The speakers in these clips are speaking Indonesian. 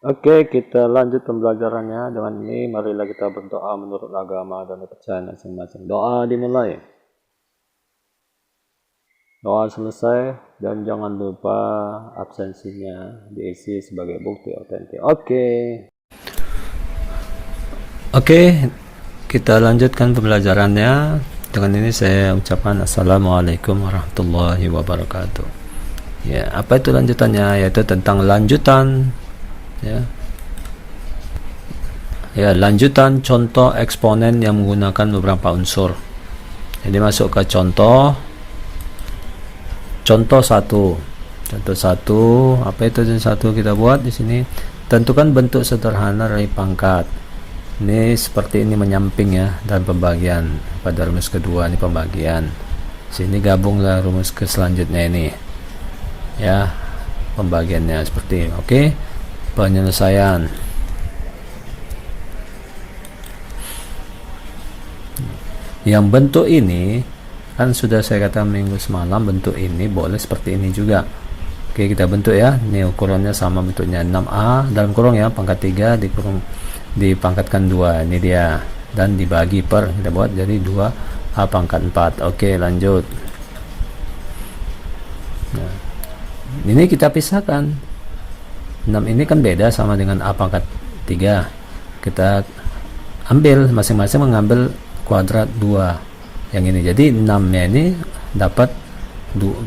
Oke, kita lanjut pembelajarannya. Dengan ini, marilah kita berdoa menurut agama dan kepercayaan masing-masing. Doa dimulai. Doa selesai dan jangan lupa absensinya diisi sebagai bukti otentik. Oke, kita lanjutkan pembelajarannya. Dengan ini saya ucapkan Assalamualaikum warahmatullahi wabarakatuh. Ya, apa itu lanjutannya? Yaitu tentang lanjutan. Lanjutan contoh eksponen yang menggunakan beberapa unsur. Jadi masuk ke contoh satu. Contoh satu, apa itu satu kita buat di sini? Tentukan bentuk sederhana dari pangkat. Ini seperti ini menyamping ya, dan pembagian pada rumus kedua ini pembagian. Sini gabunglah rumus ke selanjutnya ini. Ya, pembagiannya seperti ini. Oke. Penyelesaian. Yang bentuk ini kan sudah saya katakan minggu semalam, bentuk ini boleh seperti ini juga. Oke, kita bentuk ya. Ini ukurannya sama bentuknya 6A dalam kurung ya, pangkat 3 dikurung dipangkatkan 2. Ini dia, dan dibagi per, kita buat jadi 2A pangkat 4. Oke, lanjut. Nah, ini kita pisahkan. 6 ini kan beda sama dengan A pangkat 3. Kita ambil, masing-masing mengambil kuadrat 2 yang ini. Jadi 6 nya ini dapat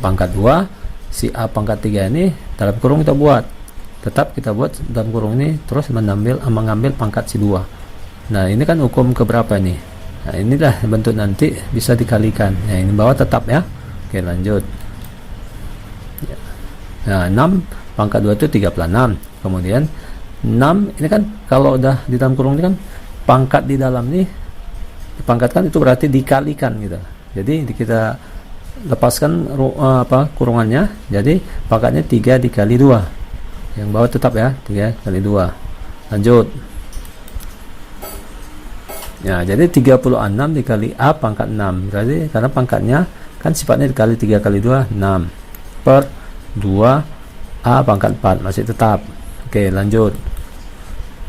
pangkat 2. Si A pangkat 3 ini dalam kurung kita buat, tetap kita buat dalam kurung ini, terus mengambil pangkat si 2. Nah, ini kan hukum keberapa nih? Nah, inilah bentuk nanti bisa dikalikan. Nah, ini bawah tetap ya. Oke, lanjut. Nah, 6 pangkat 2 itu 36. Kemudian 6 ini kan kalau udah di dalam kurung ini kan pangkat di dalam nih dipangkatkan, itu berarti dikalikan gitu. Jadi kita lepaskan kurungannya, jadi pangkatnya 3 dikali 2. Yang bawah tetap ya, 3 kali 2. Lanjut. Ya, jadi 36 dikali A pangkat 6. Berarti karena pangkatnya kan sifatnya dikali 3 kali 2, 6 per 2 A pangkat 4, masih tetap. Oke, lanjut.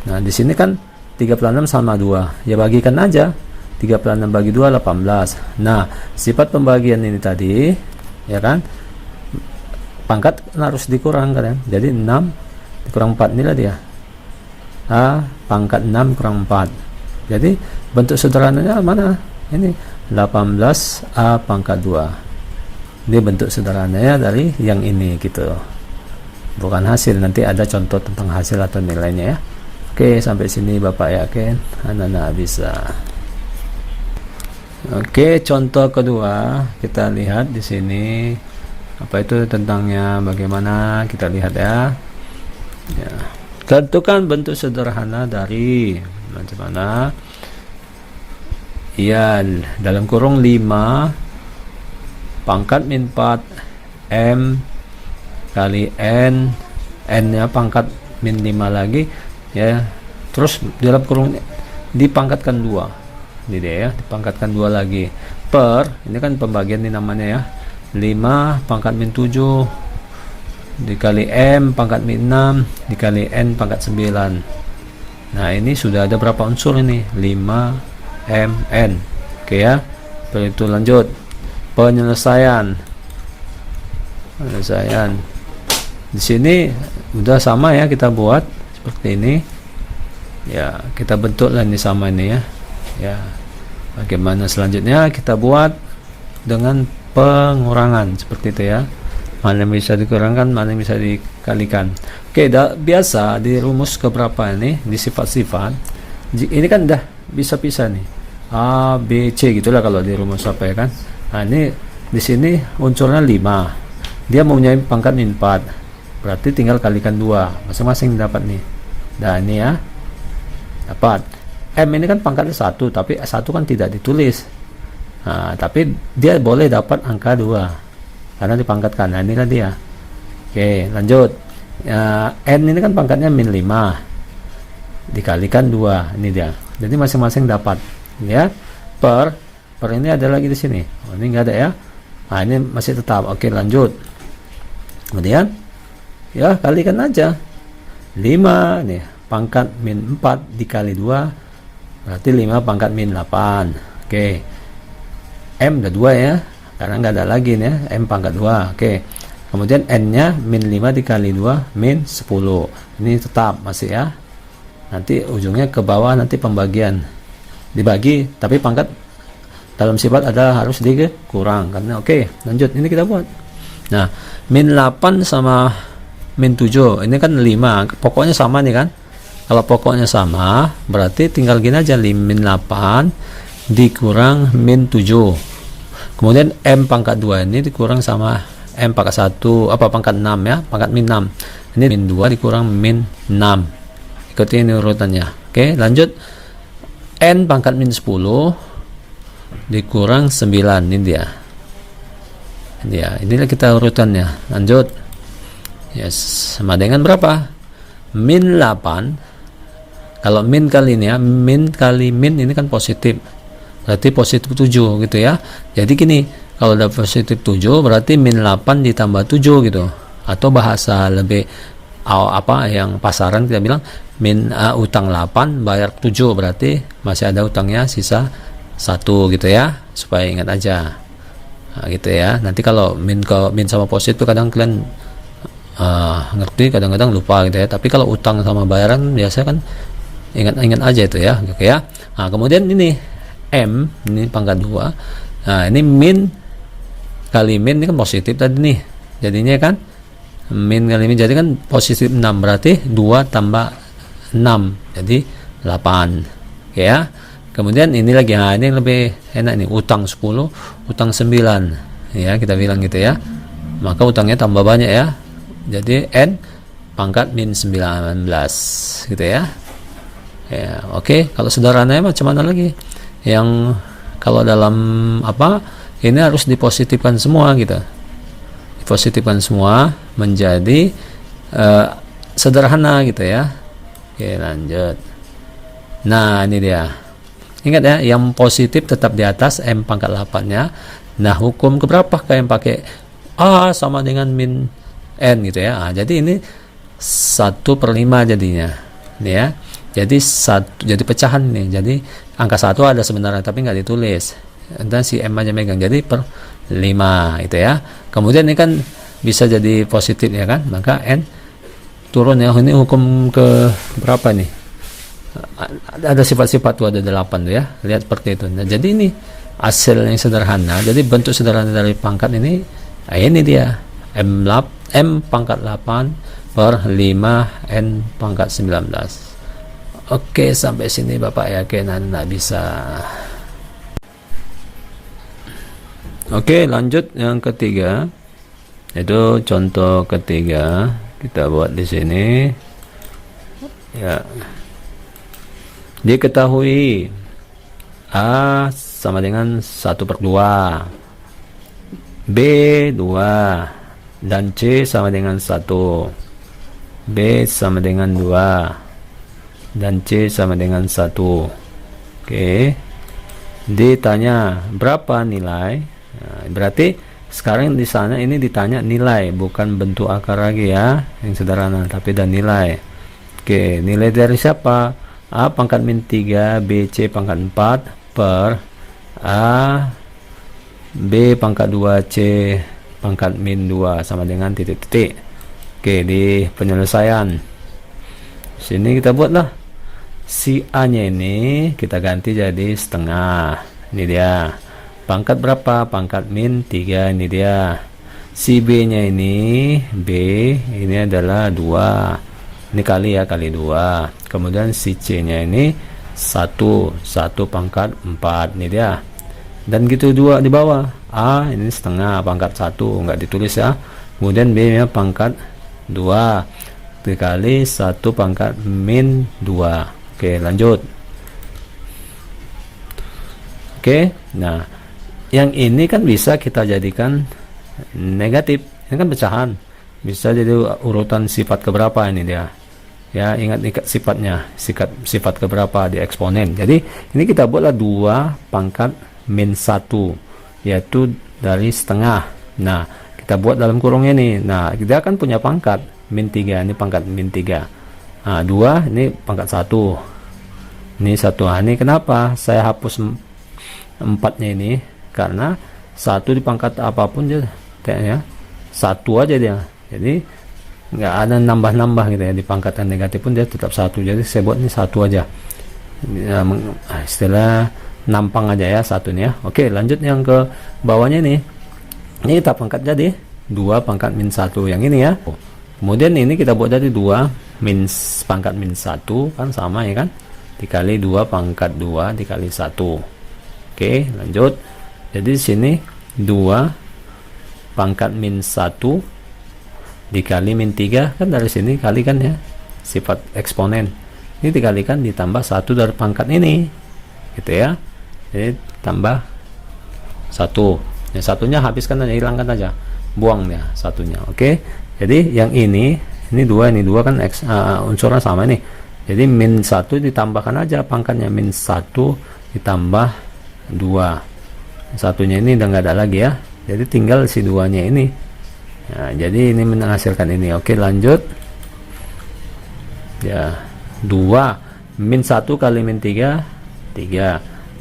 Nah, di sini kan 36 sama 2. Ya bagikan aja. 36 bagi 2 18. Nah, sifat pembagian ini tadi ya kan, pangkat harus dikurangkan ya. Jadi 6 dikurang 4 inilah dia. A pangkat 6 kurang 4. Jadi bentuk sederhananya mana? Ini 18 A pangkat 2. Ini bentuk sederhananya dari yang ini gitu. Bukan hasil, nanti ada contoh tentang hasil atau nilainya ya. Oke, sampai sini Bapak yakin anak-anak bisa. Oke, contoh kedua kita lihat di sini apa itu tentangnya, bagaimana kita lihat ya. Ya, tentukan bentuk sederhana dari macam mana? Ya, dalam kurung 5 pangkat min 4 M kali N nya pangkat min 5 lagi ya, terus dalam kurung dipangkatkan 2. Ini dia ya, dipangkatkan 2 lagi per, ini kan pembagian ini namanya ya, 5 pangkat min 7 dikali M pangkat min 6 dikali N pangkat 9. Nah, ini sudah ada berapa unsur ini? 5 M N. Oke ya, setelah itu lanjut penyelesaian. Di sini udah sama ya, kita buat seperti ini ya, kita bentuklah ini sama ini ya. Ya, bagaimana selanjutnya kita buat dengan pengurangan seperti itu ya, mana yang bisa dikurangkan, mana yang bisa dikalikan. Oke, biasa di rumus keberapa ini, di sifat-sifat ini kan udah bisa pisah nih, A B C gitulah kalau di rumus apa ya kan. Nah, ini di sini unsurnya 5, dia mempunyai pangkat min 4, berarti tinggal kalikan 2, masing-masing dapat nih. Dan ini ya, dapat M ini kan pangkatnya 1, tapi 1 kan tidak ditulis. Nah, tapi dia boleh dapat angka 2 karena dipangkatkan. Nah, inilah dia. Oke, lanjut. N ini kan pangkatnya min 5 dikalikan 2, ini dia. Jadi masing-masing dapat ya. Per ini ada lagi di sini. Oh, ini enggak ada ya. Nah, ini masih tetap. Oke, lanjut. Kemudian ya kalikan aja 5 nih, pangkat min 4 dikali 2 berarti 5 pangkat min 8. Oke, M udah 2 ya, karena nggak ada lagi nih ya, M pangkat 2. Oke, kemudian N nya min 5 dikali 2 min 10. Ini tetap masih ya, nanti ujungnya ke bawah, nanti pembagian dibagi, tapi pangkat dalam sifat ada harus dikurang karena. Oke, lanjut, ini kita buat. Nah, min 8 sama min 7 ini kan 5, pokoknya sama nih kan. Kalau pokoknya sama berarti tinggal gini aja, min 8 dikurang min 7, kemudian M pangkat 2 ini dikurang sama M pangkat 1 apa pangkat 6 ya, pangkat min 6, ini min 2 dikurang min 6, ikuti ini urutannya. Oke, lanjut, N pangkat min 10 dikurang 9, ini dia. Inilah kita urutannya. Lanjut, yes, sama dengan berapa? Min 8. Kalau min kali ini ya, min kali min ini kan positif, berarti positif 7 gitu ya. Jadi gini, kalau udah positif 7 berarti min 8 ditambah 7 gitu, atau bahasa lebih apa yang pasaran kita bilang min utang 8 bayar 7, berarti masih ada utangnya sisa 1 gitu ya, supaya ingat aja. Nah, gitu ya. Nanti kalau min sama positif itu kadang kalian ngerti, kadang-kadang lupa gitu ya. Tapi kalau utang sama bayaran biasanya kan ingat-ingat aja itu ya, gitu ya. Nah, kemudian ini M, ini pangkat 2. Nah, ini min kali min ini kan positif tadi nih. Jadinya kan min kali min jadi kan positif 6, berarti 2 tambah 6 jadi 8. Oke ya. Kemudian ini lagi, nah ini lebih enak nih, utang 10, utang 9 ya, kita bilang gitu ya, maka utangnya tambah banyak ya, jadi N pangkat min 19 gitu ya. Ya, oke. Kalau sederhananya macam mana lagi, yang kalau dalam apa ini harus dipositifkan semua gitu, dipositifkan semua menjadi sederhana gitu ya. Oke, lanjut. Nah, ini dia. Ingat ya, yang positif tetap di atas M pangkat 8-nya. Nah, hukum keberapa yang pakai A sama dengan min N gitu ya. Nah, jadi ini 1/5 jadinya. Ini ya. Jadi pecahan nih. Jadi angka 1 ada sebenarnya tapi nggak ditulis. Dan si M aja megang. Jadi per 5 itu ya. Kemudian ini kan bisa jadi positif ya kan. Maka N turun ya. Ini hukum ke berapa nih? Ada sifat-sifat tuh, ada 8 tuh ya, lihat seperti itu. Nah, jadi ini hasil yang sederhana, jadi bentuk sederhana dari pangkat ini. Nah, ini dia M pangkat 8 per 5 N pangkat 19. Oke, sampai sini Bapak yakin Anda bisa. Oke, lanjut yang ketiga, itu contoh ketiga kita buat di sini ya. Diketahui A sama dengan 1/2, B 2, dan C sama dengan 1, B sama dengan 2, dan C sama dengan 1. Oke, ditanya berapa nilai. Nah, berarti sekarang di sana ini ditanya nilai, bukan bentuk akar lagi ya, yang sederhana, tapi dan nilai. Oke, nilai dari siapa? A pangkat min 3, B, C pangkat 4 per A, B pangkat 2, C pangkat min 2 sama dengan titik-titik. Oke, di penyelesaian sini kita buatlah si A nya ini kita ganti jadi setengah. Ini dia. Pangkat berapa? Pangkat min 3, ini dia. Si B nya ini, B ini adalah 2. Ini kali ya, kali 2. Kemudian si C nya ini 1 pangkat 4, ini dia. Dan gitu 2 di bawah. A ini setengah pangkat 1, enggak ditulis ya. Kemudian B nya pangkat 2 dikali 1 pangkat min 2. Oke, lanjut. Oke, nah yang ini kan bisa kita jadikan negatif. Ini kan pecahan, bisa jadi urutan sifat keberapa ini dia ya. Ingat sifatnya, sifat keberapa di eksponen. Jadi ini kita buatlah 2 pangkat min 1, yaitu dari setengah. Nah, kita buat dalam kurungnya nih. Nah, kita akan punya pangkat min 3, ini pangkat min 3. Nah, 2 ini pangkat 1. Ini 1. Nah, ini kenapa saya hapus 4-nya ini? Karena 1 di pangkat apapun ya, 1 aja dia. Jadi nggak ada nambah-nambah gitu ya, di pangkat yang negatif pun dia tetap 1. Jadi saya buat ini 1 aja. Istilah nampang aja ya 1 nih ya. Oke, lanjut yang ke bawahnya nih. Ini kita pangkat jadi 2 pangkat min 1 yang ini ya. Kemudian ini kita buat jadi 2 min pangkat min 1 kan sama ya kan, dikali 2 pangkat 2 dikali 1. Oke, lanjut. Jadi di sini 2 pangkat min 1 dikali min 3 kan, dari sini kali kan ya, sifat eksponen ini dikalikan ditambah 1 dari pangkat ini gitu ya. Jadi tambah 1, yang satunya habiskan aja, hilangkan aja, buang ya satunya. Oke, jadi yang ini 2 ini 2 kan unsurnya sama nih. Jadi min 1 ditambahkan aja pangkatnya, min 1 ditambah 2, satunya ini udah nggak ada lagi ya, jadi tinggal si 2 nya ini. Nah, jadi ini menghasilkan ini. Oke, lanjut ya. 2 min 1 kali min 3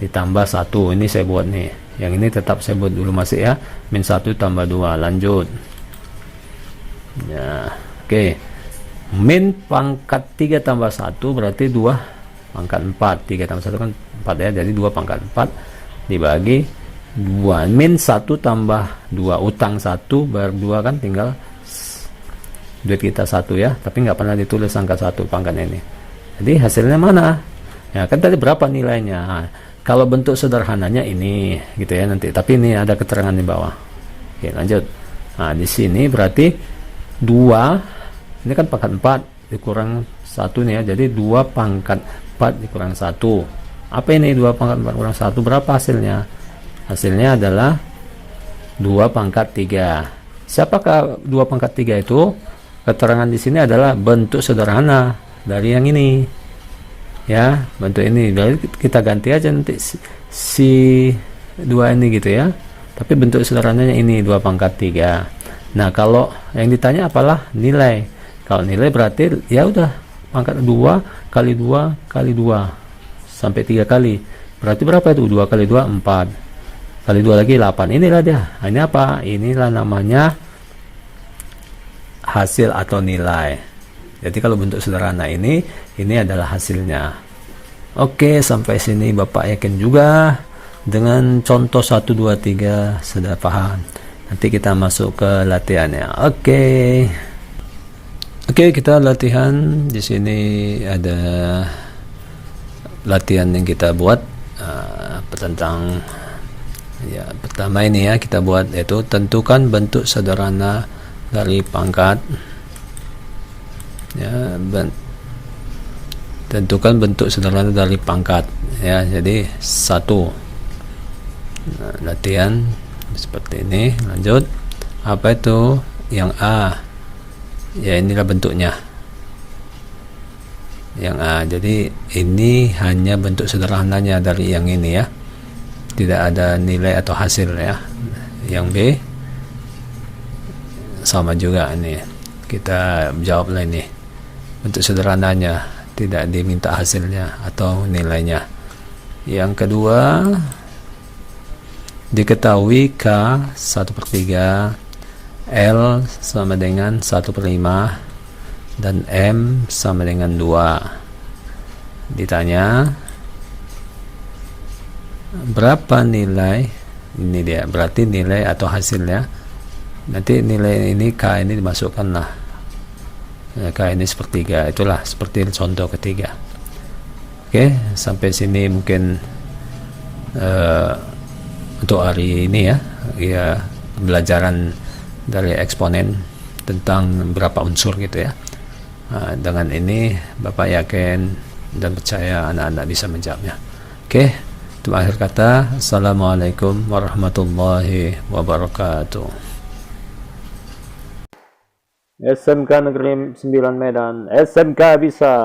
ditambah 1, ini saya buat nih, yang ini tetap saya buat dulu masih ya, min 1 tambah 2. Lanjut ya. Oke, min pangkat 3 tambah 1 berarti 2 pangkat 4. 3 tambah 1 kan 4 ya, jadi 2 pangkat 4 dibagi 2. Min 1 tambah 2, utang 1 bar 2 kan, tinggal duit kita 1 ya, tapi nggak pernah ditulis angka 1 pangkatnya ini. Jadi hasilnya mana ya, kan tadi berapa nilainya. Nah, kalau bentuk sederhananya ini gitu ya nanti, tapi ini ada keterangan di bawah. Oke, lanjut. Nah, di sini berarti 2 ini kan pangkat 4 dikurang 1 nih ya, jadi 2 pangkat 4 dikurang 1. Apa ini 2 pangkat 4 kurang 1, berapa hasilnya? Hasilnya adalah 2 pangkat 3. Siapakah 2 pangkat 3 itu? Keterangan di sini adalah bentuk sederhana dari yang ini ya, bentuk ini. Jadi kita ganti aja nanti si 2 ini gitu ya, tapi bentuk sederhananya ini 2 pangkat 3. Nah, kalau yang ditanya apalah nilai. Kalau nilai berarti ya udah pangkat 2 kali 2 kali 2 sampai 3 kali. Berarti berapa itu? 2 kali 2 4 kali 2 lagi 8. Inilah dia. Nah, ini apa? Inilah namanya hasil atau nilai. Jadi kalau bentuk sederhana ini adalah hasilnya. Oke, sampai sini Bapak yakin juga dengan contoh 1 2 3 sudah paham. Nanti kita masuk ke latihannya. Oke, kita latihan. Di sini ada latihan yang kita buat tentang ya, pertama ini ya kita buat, yaitu tentukan bentuk sederhana dari pangkat ya, tentukan bentuk sederhana dari pangkat ya. Jadi 1. Nah, latihan seperti ini. Lanjut, apa itu yang A ya, inilah bentuknya yang A. Jadi ini hanya bentuk sederhananya dari yang ini ya, tidak ada nilai atau hasil ya. Yang B sama juga, ini kita jawablah ini bentuk sederhananya, tidak diminta hasilnya atau nilainya. Yang kedua, diketahui K 1/3, L sama dengan 1/5 dan M sama dengan 2. Ditanya berapa nilai, ini dia berarti nilai atau hasilnya. Nanti nilai ini K ini dimasukkan lah ya, K ini 1/3, itulah seperti contoh ketiga. Oke, sampai sini mungkin untuk hari ini ya pembelajaran dari eksponen tentang berapa unsur gitu ya. Dengan ini Bapak yakin dan percaya anak-anak bisa menjawabnya. Oke, itu akhir kata. Assalamualaikum warahmatullahi wabarakatuh. SMK Negeri 9 Medan, SMK bisa.